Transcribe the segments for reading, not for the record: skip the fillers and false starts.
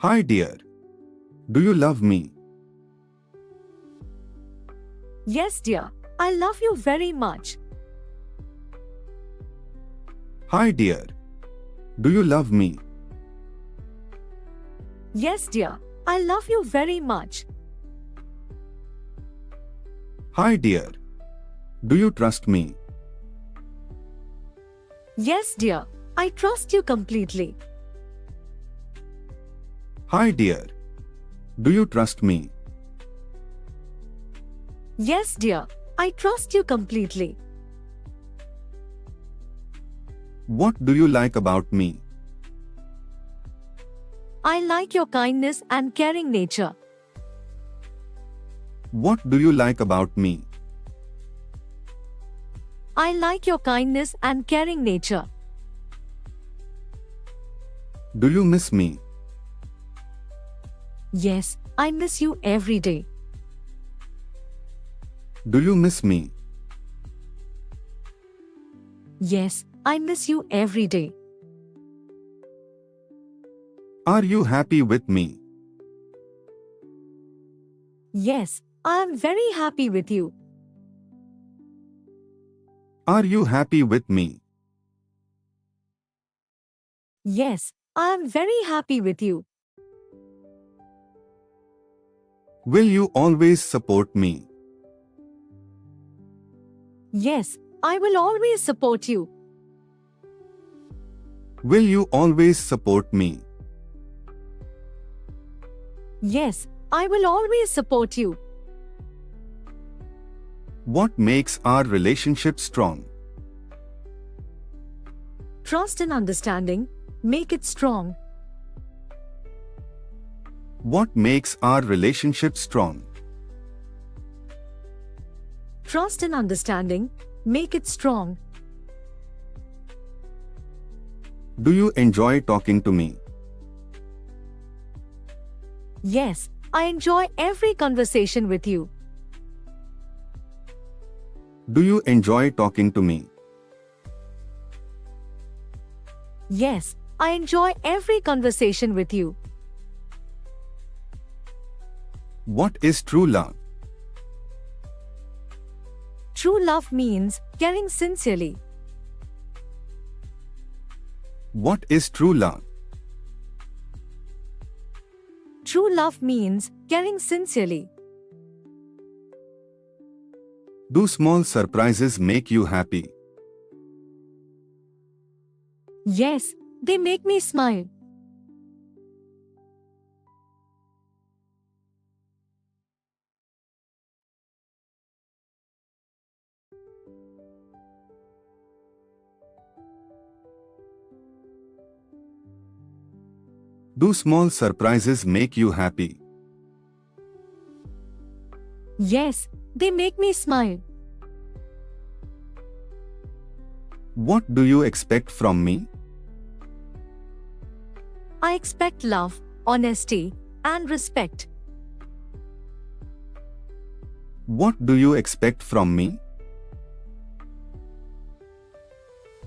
Hi dear. Do you love me? Yes, dear. I love you very much. Hi dear. Do you love me? Yes, dear. I love you very much. Hi dear. Do you trust me? Yes, dear. I trust you completely. Hi dear. Do you trust me? Yes, dear. I trust you completely. What do you like about me? I like your kindness and caring nature. What do you like about me? I like your kindness and caring nature. Do you miss me? Yes, I miss you every day. Do you miss me? Yes, I miss you every day. Are you happy with me? Yes, I am very happy with you. Are you happy with me? Yes, I am very happy with you. Will you always support me? Yes, I will always support you. Will you always support me? Yes, I will always support you. What makes our relationship strong? Trust and understanding make it strong. What makes our relationship strong? Trust and understanding make it strong. Do you enjoy talking to me? Yes, I enjoy every conversation with you. Do you enjoy talking to me? Yes, I enjoy every conversation with you. What is true love? True love means caring sincerely. What is true love? True love means caring sincerely. Do small surprises make you happy? Yes, they make me smile. Do small surprises make you happy? Yes, they make me smile. What do you expect from me? I expect love, honesty, and respect. What do you expect from me?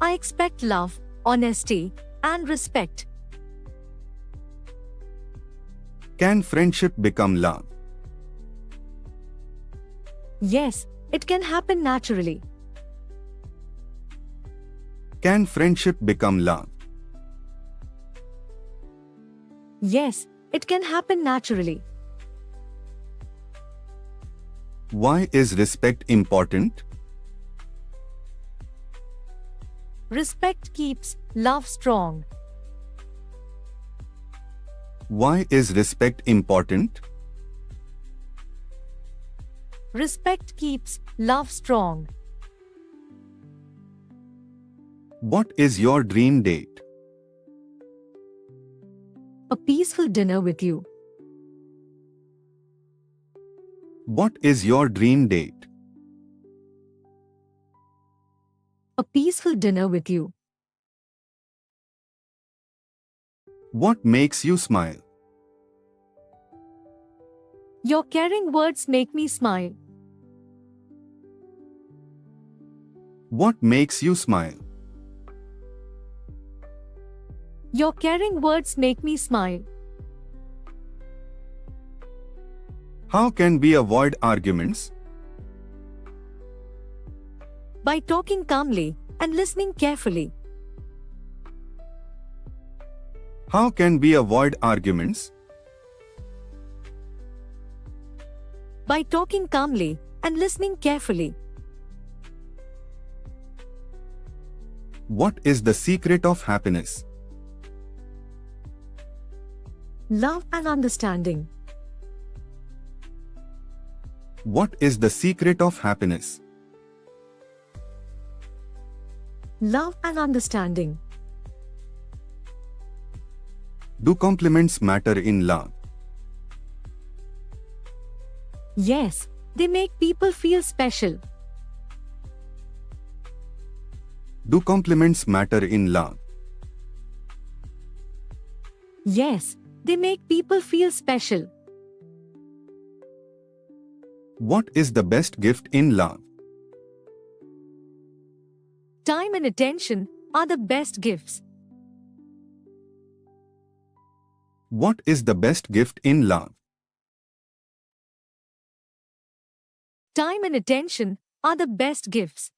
I expect love, honesty, and respect. Can friendship become love? Yes, it can happen naturally. Can friendship become love? Yes, it can happen naturally. Why is respect important? Respect keeps love strong. Why is respect important? Respect keeps love strong. What is your dream date? A peaceful dinner with you. What is your dream date? A peaceful dinner with you. What makes you smile? Your caring words make me smile. What makes you smile? Your caring words make me smile. How can we avoid arguments? By talking calmly and listening carefully. How can we avoid arguments? By talking calmly and listening carefully. What is the secret of happiness? Love and understanding. What is the secret of happiness? Love and understanding. Do compliments matter in love? Yes, they make people feel special. Do compliments matter in love? Yes, they make people feel special. What is the best gift in love? Time and attention are the best gifts. What is the best gift in love? Time and attention are the best gifts.